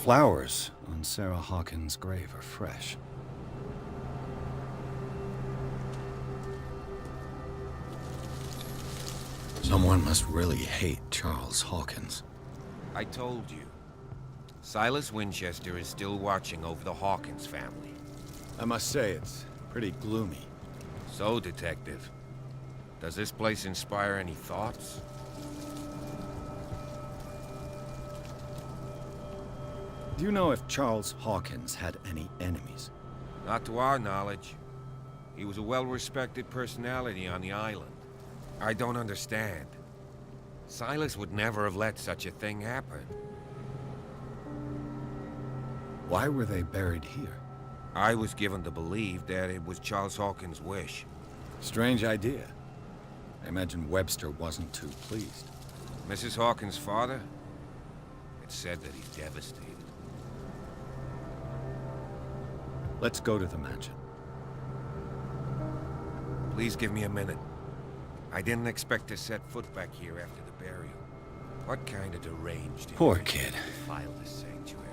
flowers on Sarah Hawkins' grave are fresh. Someone must really hate Charles Hawkins. I told you. Silas Winchester is still watching over the Hawkins family. I must say, it's pretty gloomy. So, Detective, does this place inspire any thoughts? Do you know if Charles Hawkins had any enemies? Not to our knowledge. He was a well-respected personality on the island. I don't understand. Silas would never have let such a thing happen. Why were they buried here? I was given to believe that it was Charles Hawkins' wish. Strange idea. I imagine Webster wasn't too pleased. Mrs. Hawkins' father? It's said that he's devastated. Let's go to the mansion. Please give me a minute. I didn't expect to set foot back here after the burial. What kind of deranged Poor individual kid. would defile this sanctuary?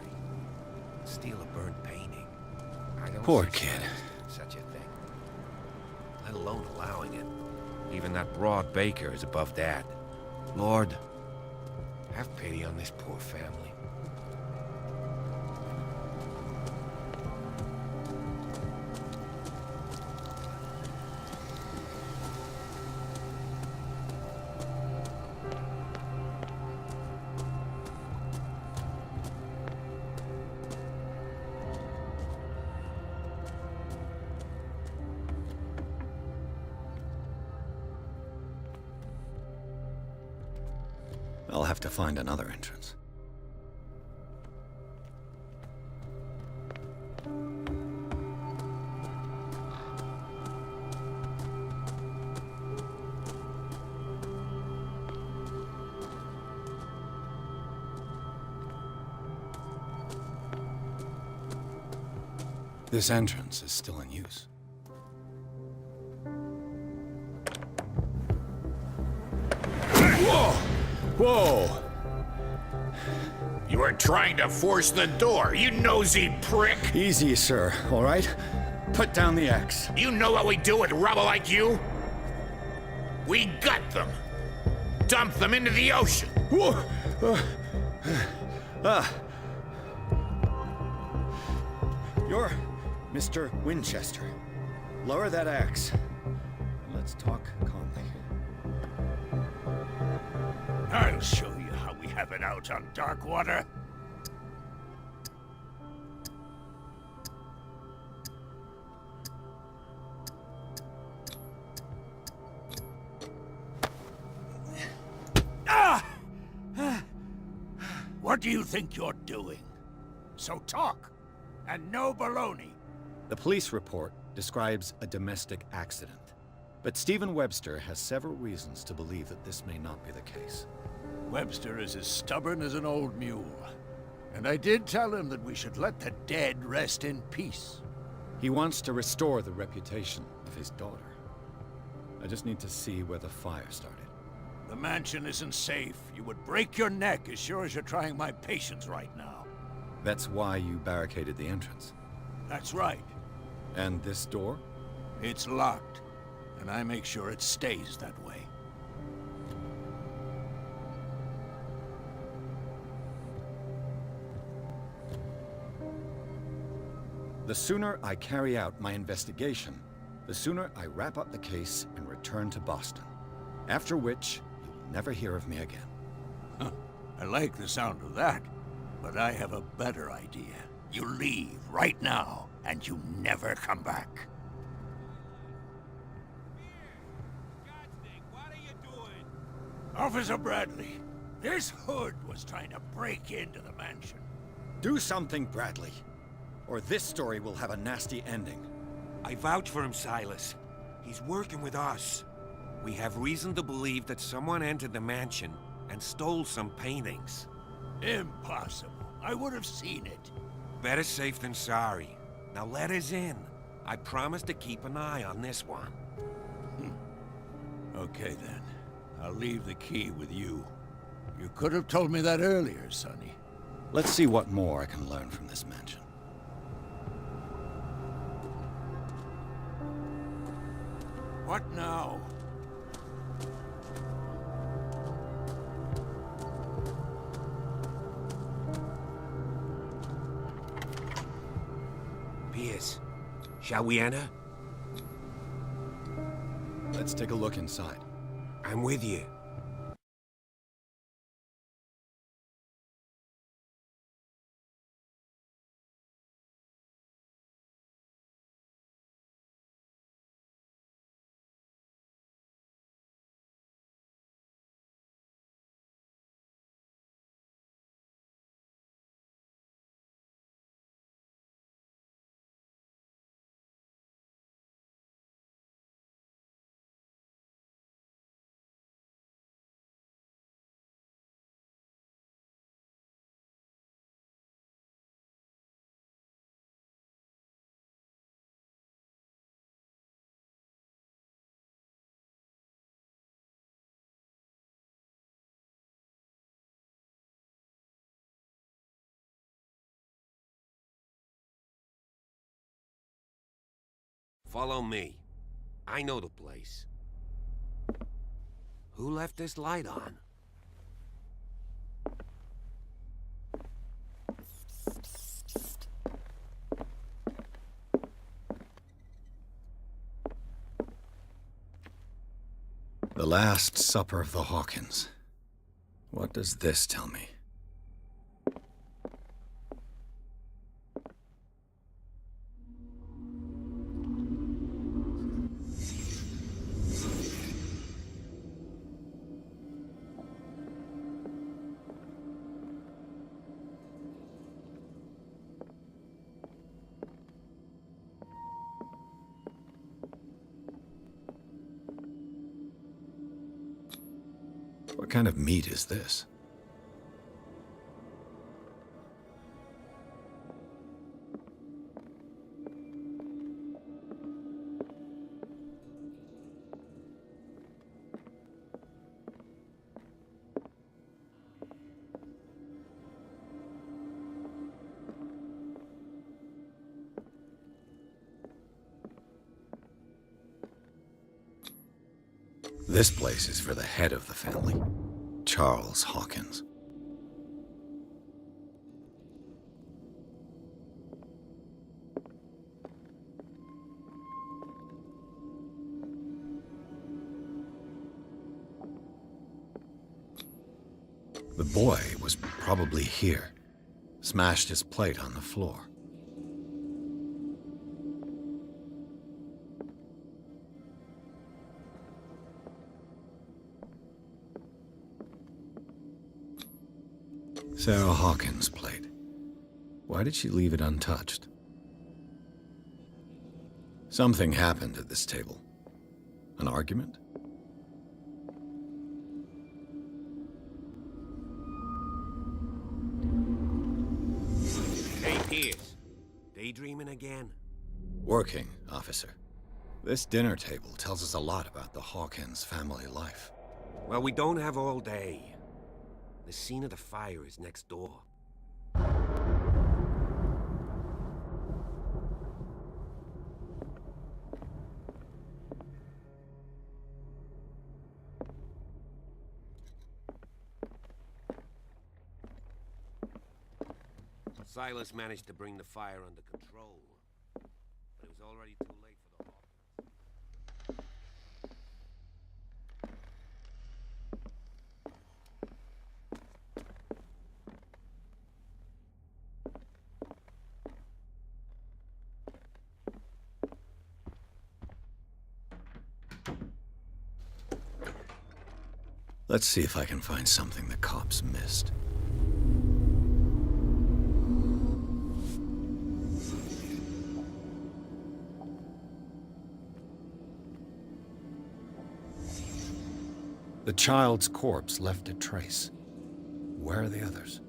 Steal a burnt painting? I don't Poor see kid. Silas doing such a thing. Let alone allowing it. Even that broad baker is above that. Lord, have pity on this poor family. I'll have to find another entrance. This entrance is still in use. Whoa! You were trying to force the door, you nosy prick! Easy, sir, all right? Put down the axe. You know what we do with rubble like you? We gut them! Dump them into the ocean! Whoa! You're Mr. Winchester. Lower that axe. Let's talk calmly. I'll show you how we have it out on dark water. What do you think you're doing? So talk, and no baloney. The police report describes a domestic accident, but Stephen Webster has several reasons to believe that this may not be the case. Webster is as stubborn as an old mule. And I did tell him that we should let the dead rest in peace. He wants to restore the reputation of his daughter. I just need to see where the fire started. The mansion isn't safe. You would break your neck as sure as you're trying my patience right now. That's why you barricaded the entrance. That's right. And this door? It's locked, and I make sure it stays that way. The sooner I carry out my investigation, the sooner I wrap up the case and return to Boston. After which, you will never hear of me again. Huh. I like the sound of that, but I have a better idea. You leave right now, and you never come back. What are you doing? Officer Bradley, this hood was trying to break into the mansion. Do something, Bradley, or this story will have a nasty ending. I vouch for him, Silas. He's working with us. We have reason to believe that someone entered the mansion and stole some paintings. Impossible. I would have seen it. Better safe than sorry. Now let us in. I promise to keep an eye on this one. Okay then. I'll leave the key with you. You could have told me that earlier, Sonny. Let's see what more I can learn from this mansion. What now? Pierce, shall we enter? Let's take a look inside. I'm with you. Follow me. I know the place. Who left this light on? The Last Supper of the Hawkins. What does this tell me? What kind of meat is this? This place is for the head of the family, Charles Hawkins. The boy was probably here, smashed his plate on the floor. Sarah Hawkins' plate. Why did she leave it untouched? Something happened at this table. An argument? Hey, Pierce. Daydreaming again? Working, officer. This dinner table tells us a lot about the Hawkins family life. Well, we don't have all day. The scene of the fire is next door. Silas managed to bring the fire under control, but it was already too late for the Hawkins. Let's see if I can find something the cops missed. The child's corpse left a trace. Where are the others?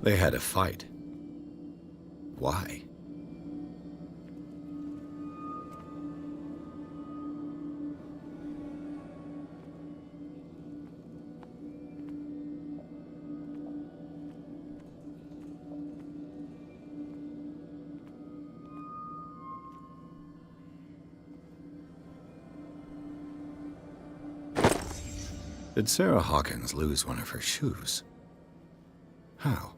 They had a fight. Why? Did Sarah Hawkins lose one of her shoes? How?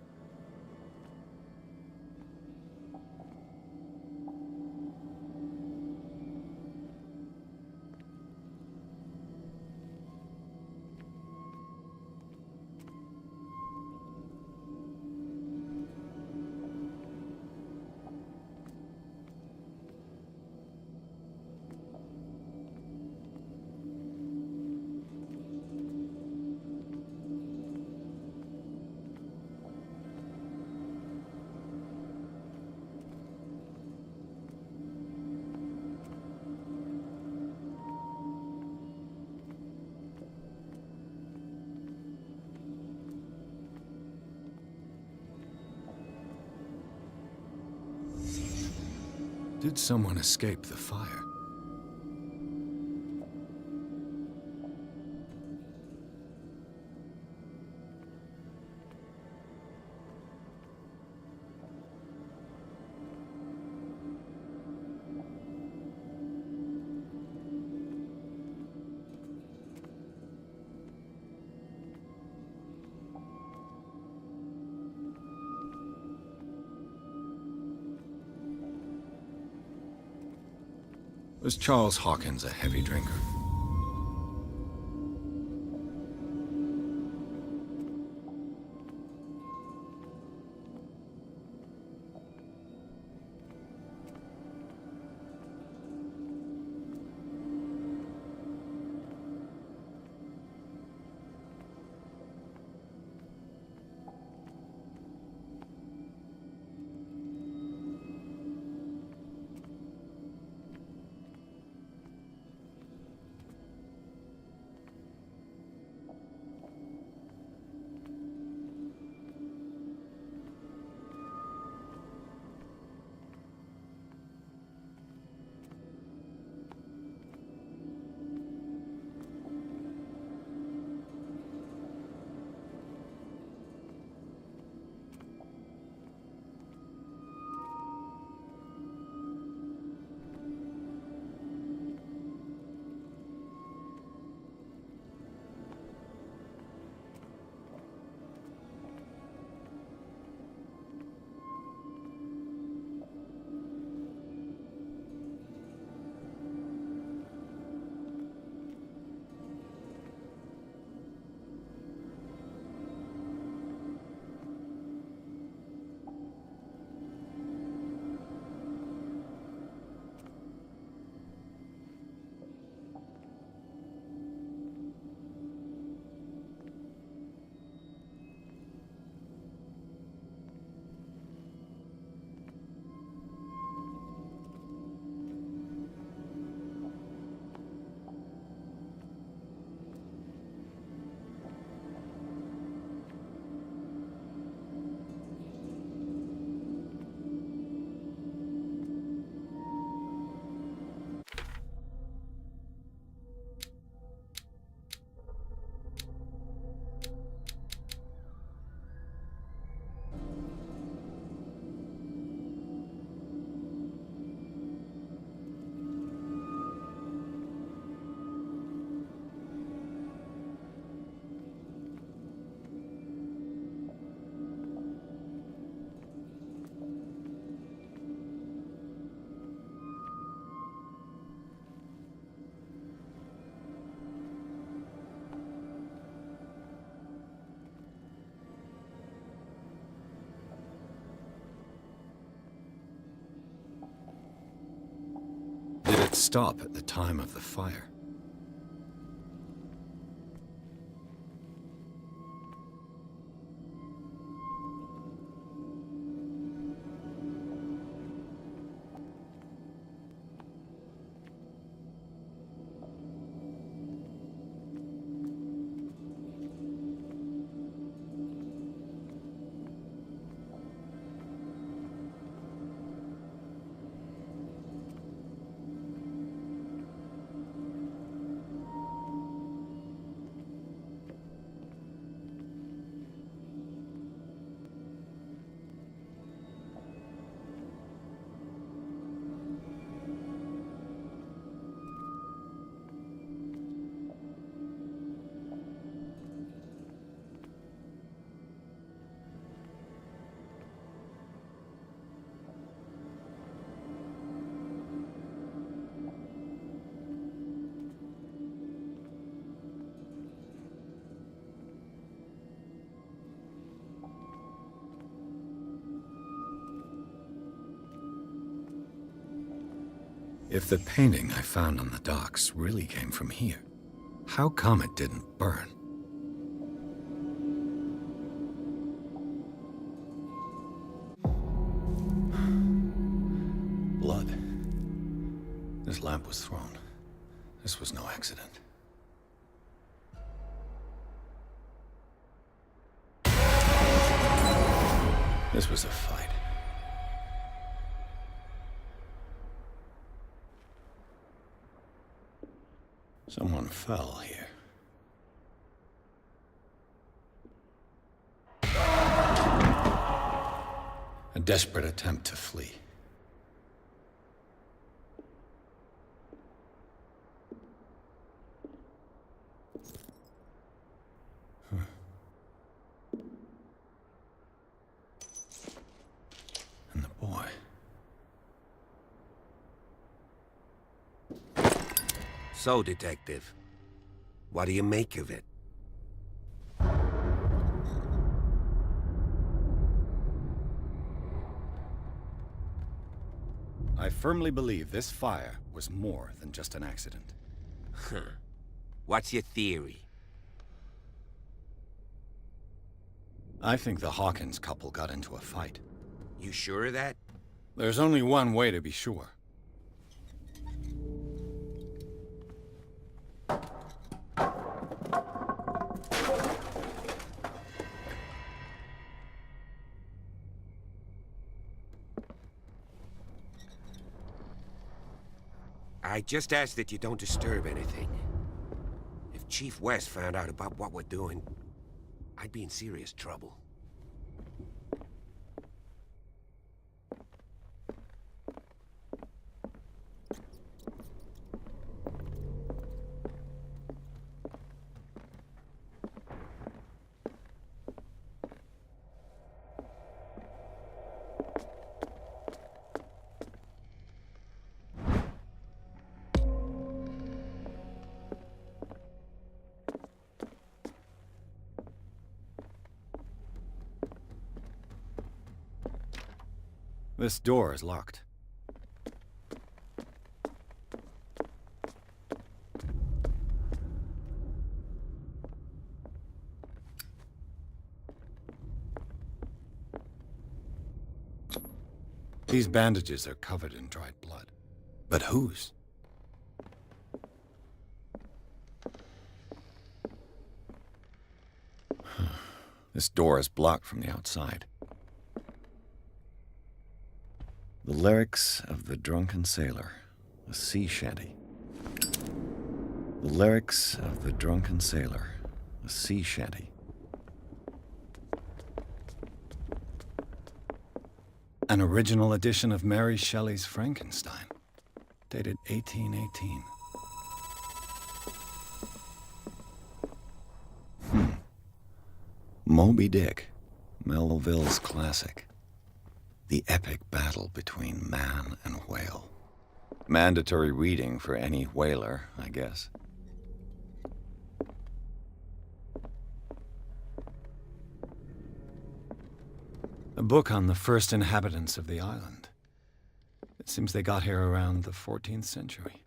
Did someone escape the fire? Was Charles Hawkins a heavy drinker? Did it stop at the time of the fire? If the painting I found on the docks really came from here, how come it didn't burn? Blood. This lamp was thrown. This was no accident. This was a fight. Someone fell here. A desperate attempt to flee. And the boy. So, Detective, what do you make of it? I firmly believe this fire was more than just an accident. Huh. What's your theory? I think the Hawkins couple got into a fight. You sure of that? There's only one way to be sure. I just ask that you don't disturb anything. If Chief West found out about what we're doing, I'd be in serious trouble. This door is locked. These bandages are covered in dried blood. But whose? This door is blocked from the outside. The lyrics of the drunken sailor, a sea shanty. The lyrics of the drunken sailor, a sea shanty. An original edition of Mary Shelley's Frankenstein, dated 1818. Moby Dick, Melville's classic. The epic battle between man and whale. Mandatory reading for any whaler, I guess. A book on the first inhabitants of the island. It seems they got here around the 14th century.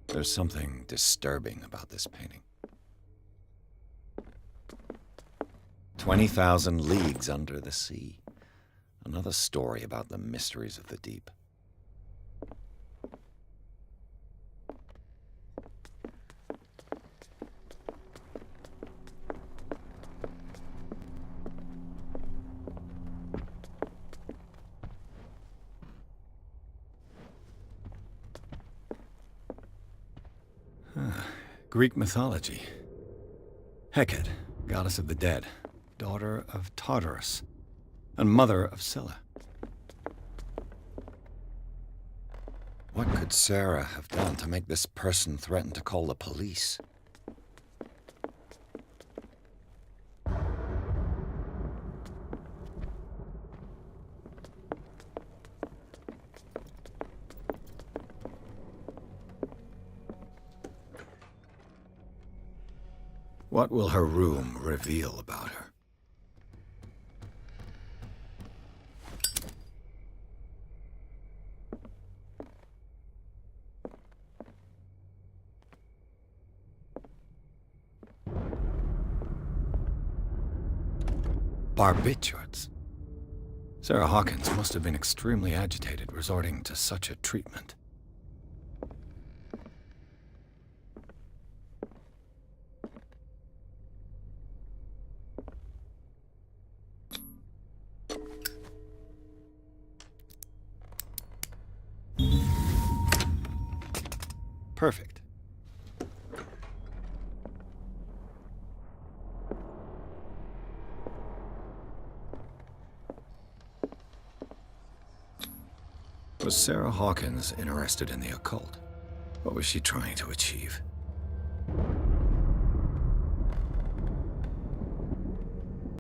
There's something disturbing about this painting. 20,000 leagues under the sea. Another story about the mysteries of the deep. Greek mythology. Hecate, goddess of the dead, daughter of Tartarus, and mother of Scylla. What could Sarah have done to make this person threaten to call the police? What will her room reveal about her? Barbiturates. Sarah Hawkins must have been extremely agitated resorting to such a treatment. Perfect. Was Sarah Hawkins interested in the occult? What was she trying to achieve?